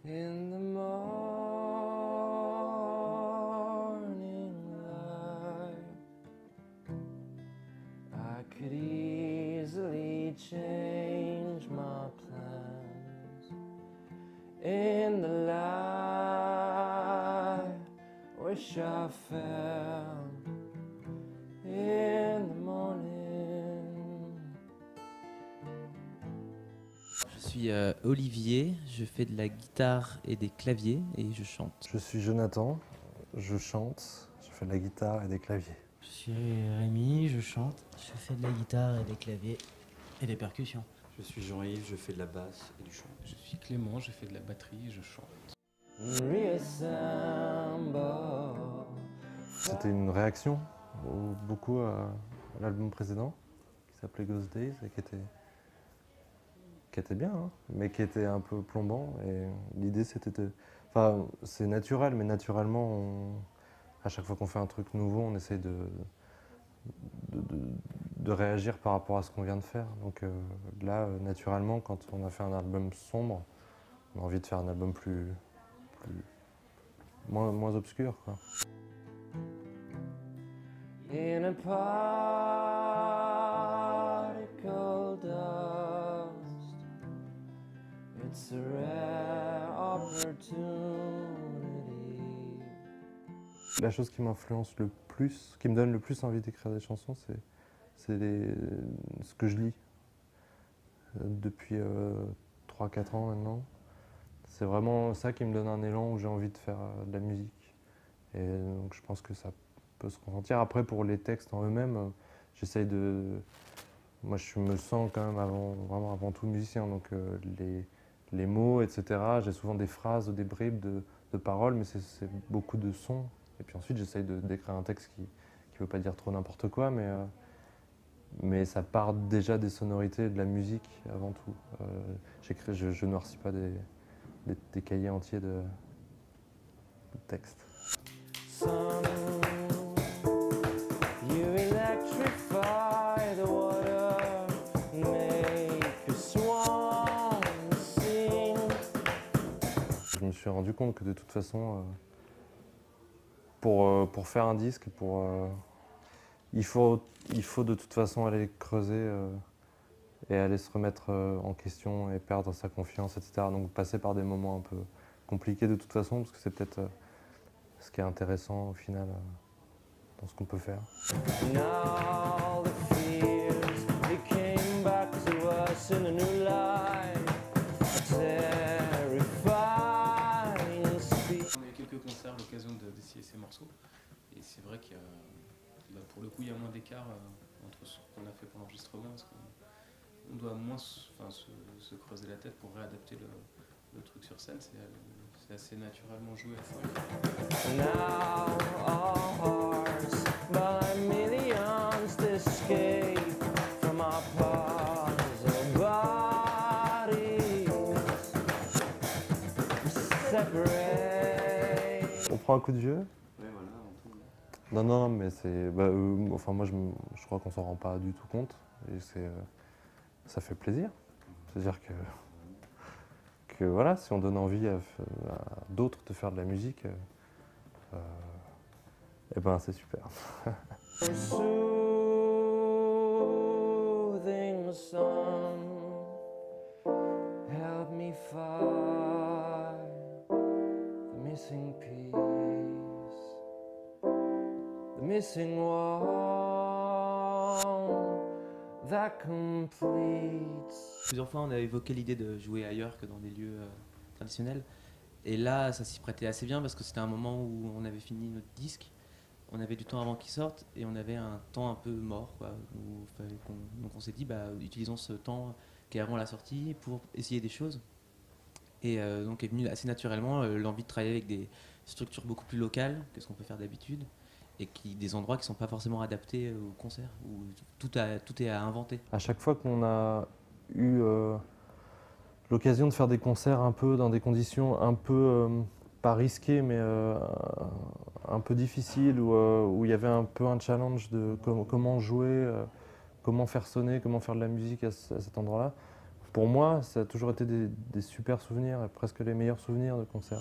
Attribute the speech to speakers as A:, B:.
A: In the morning light, I could easily change my plans. In the light, wish I found in the morning.
B: Je suis Olivier, je fais de la guitare et des claviers et je chante.
C: Je suis Jonathan, je chante, je fais de la guitare et des claviers.
D: Je suis Rémi, je chante, je fais de la guitare et des claviers et des percussions.
E: Je suis Jean-Yves, je fais de la basse et du chant.
F: Je suis Clément, je fais de la batterie et je chante.
A: Reassemble.
C: C'était une réaction beaucoup à l'album précédent qui s'appelait Ghost Days et qui était bien, hein, mais qui était un peu plombant. Et l'idée c'était de... Enfin, c'est naturel, mais naturellement, à chaque fois qu'on fait un truc nouveau, on essaye de réagir par rapport à ce qu'on vient de faire. Donc là, naturellement, quand on a fait un album sombre, on a envie de faire un album moins obscur, quoi.
A: In a particle dust, it's a rare opportunity.
C: La chose qui m'influence le plus, qui me donne le plus envie d'écrire des chansons, c'est ce que je lis depuis 3-4 ans maintenant. C'est vraiment ça qui me donne un élan où j'ai envie de faire de la musique. Et donc je pense que ça peut se ressentir. Après, pour les textes en eux-mêmes, j'essaye de... Moi, je me sens quand même vraiment avant tout musicien, donc les mots, etc. J'ai souvent des phrases ou des bribes de paroles, mais c'est beaucoup de sons. Et puis ensuite, j'essaye d'écrire un texte qui ne veut pas dire trop n'importe quoi, mais ça part déjà des sonorités de la musique avant tout. Je noircis pas des cahiers entiers de textes.
A: Sun, you electrify the water, make a swan sing.
C: Je me suis rendu compte que de toute façon, pour faire un disque, il faut de toute façon aller creuser et aller se remettre en question et perdre sa confiance, etc. Donc passer par des moments un peu compliqués de toute façon, parce que c'est peut-être ce qui est intéressant au final dans ce qu'on peut faire.
A: Now the fears, they came back to us in a new light. Terrifying speed.
F: On a eu quelques concerts à l'occasion d'essayer ces morceaux. Et c'est vrai qu'il y a, pour le coup, il y a moins d'écart entre ce qu'on a fait pour l'enregistrement. Parce qu'on doit moins se creuser la tête pour réadapter le truc sur scène. C'est assez naturellement joué à fond.
A: Now our hearts by millions escape from our puzzle bodies. Separate.
C: On prend un coup de vieux?
E: Ouais, voilà, on tourne.
C: Non, mais c'est... enfin, moi, je crois qu'on s'en rend pas du tout compte. Et ça fait plaisir. C'est-à-dire que voilà, si on donne envie à d'autres de faire de la musique, eh ben c'est super.
A: Soothing sun, help me find the missing piece, the missing one that completes.
B: Plusieurs fois on a évoqué l'idée de jouer ailleurs que dans des lieux traditionnels. Et là ça s'y prêtait assez bien parce que c'était un moment où on avait fini notre disque, on avait du temps avant qu'il sorte et on avait un temps un peu mort, quoi, donc on s'est dit utilisons ce temps qui est avant la sortie pour essayer des choses. Et donc est venue assez naturellement l'envie de travailler avec des structures beaucoup plus locales que ce qu'on peut faire d'habitude et des endroits qui ne sont pas forcément adaptés au concert, où tout est à inventer.
C: À chaque fois qu'on a eu l'occasion de faire des concerts un peu dans des conditions un peu pas risquées mais un peu difficiles où il y avait un peu un challenge de comment jouer, comment faire sonner, comment faire de la musique à cet endroit-là. Pour moi, ça a toujours été des super souvenirs, et presque les meilleurs souvenirs de concert.